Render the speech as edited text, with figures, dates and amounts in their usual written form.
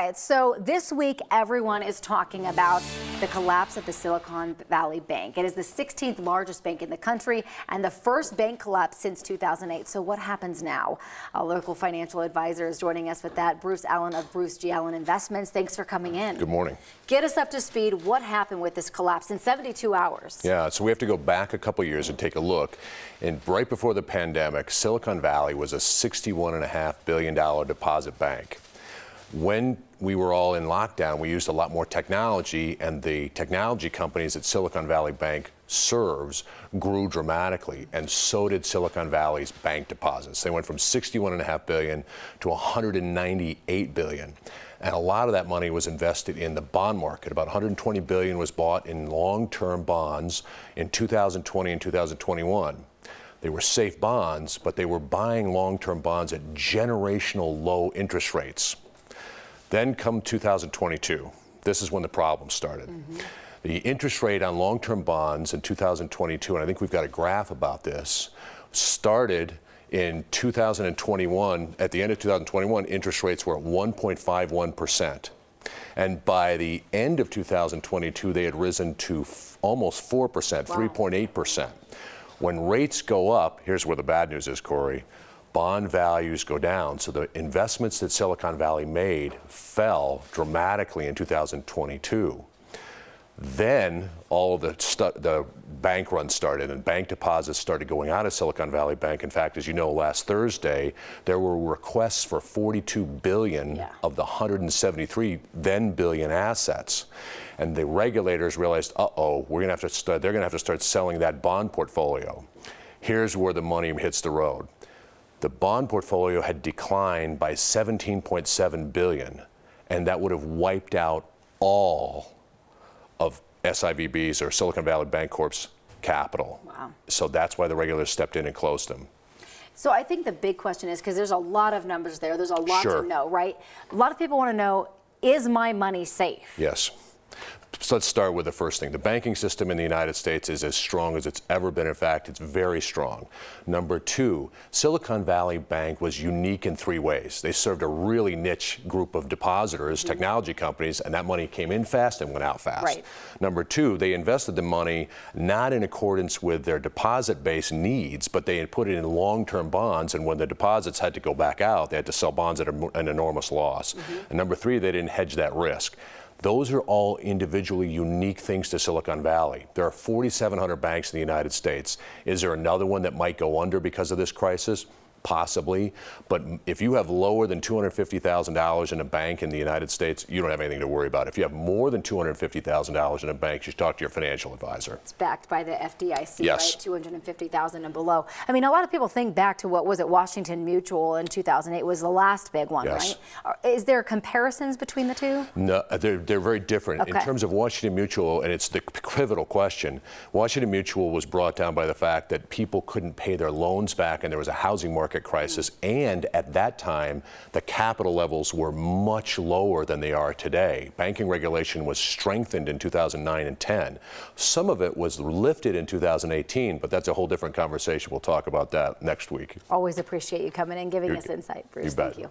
right, so this week everyone is talking about the collapse of the Silicon Valley Bank. It is the 16th largest bank in the country and the first bank collapse since 2008. So what happens now? A local financial advisor is joining us with that. Bruce Allen of Bruce G. Allen Investments. Thanks for coming in. Good morning. Get us up to speed. What happened with this collapse in 72 hours? Yeah, so we have to go back a couple years and take a look. And right before the pandemic, Silicon Valley was a $61.5 billion deposit bank. When we were all in lockdown, we used a lot more technology, and the technology companies that Silicon Valley Bank serves grew dramatically, and so did Silicon Valley's bank deposits. They went from $61.5 billion to $198 billion. And a lot of that money was invested in the bond market. About $120 billion was bought in long-term bonds in 2020 and 2021. They were safe bonds, but they were buying long-term bonds at generational low interest rates. Then come 2022. This is when the problem started. The interest rate on long-term bonds in 2022, and I think we've got a graph about this, started in 2021. At the end of 2021, interest rates were at 1.51%. And by the end of 2022, they had risen to almost 4%, 3.8%. When rates go up, here's where the bad news is, Corey, bond values go down. So the investments that Silicon Valley made fell dramatically in 2022. Then all of the bank run started, and bank deposits started going out of Silicon Valley Bank. In fact, as you know, last Thursday, there were requests for $42 billion of the $173 billion assets. And the regulators realized, they're going to have to start selling that bond portfolio. Here's where the money hits the road. The bond portfolio had declined by $17.7 billion, and that would have wiped out all of SIVB's or Silicon Valley Bancorp's capital. Wow. So that's why the regulators stepped in and closed them. So I think the big question is, because there's a lot of numbers there, there's a lot to know, right? A lot of people want to know, is my money safe? Yes. So let's start with the first thing. The banking system in the United States is as strong as it's ever been. In fact, it's very strong. Number two, Silicon Valley Bank was unique in three ways. They served a really niche group of depositors, technology companies, and that money came in fast and went out fast. Right. Number two, they invested the money not in accordance with their deposit-based needs, but they had put it in long-term bonds, and when the deposits had to go back out, they had to sell bonds at an enormous loss. And number three, they didn't hedge that risk. Those are all individually unique things to Silicon Valley. There are 4,700 banks in the United States. Is there another one that might go under because of this crisis? Possibly, but if you have lower than $250,000 in a bank in the United States, you don't have anything to worry about. If you have more than $250,000 in a bank, you should talk to your financial advisor. It's backed by the FDIC, yes. Right? $250,000 and below. I mean, a lot of people think back to what was it, Washington Mutual in 2008 was the last big one, yes. right? Is there comparisons between the two? No, they're very different. In terms of Washington Mutual, and it's the pivotal question, Washington Mutual was brought down by the fact that people couldn't pay their loans back, and there was a housing market crisis, and at that time the capital levels were much lower than they are today. Banking regulation was strengthened in 2009 and 10. Some of it was lifted in 2018, but that's a whole different conversation. We'll talk about that next week. Always appreciate you coming in, giving us insight, Bruce. Thank you.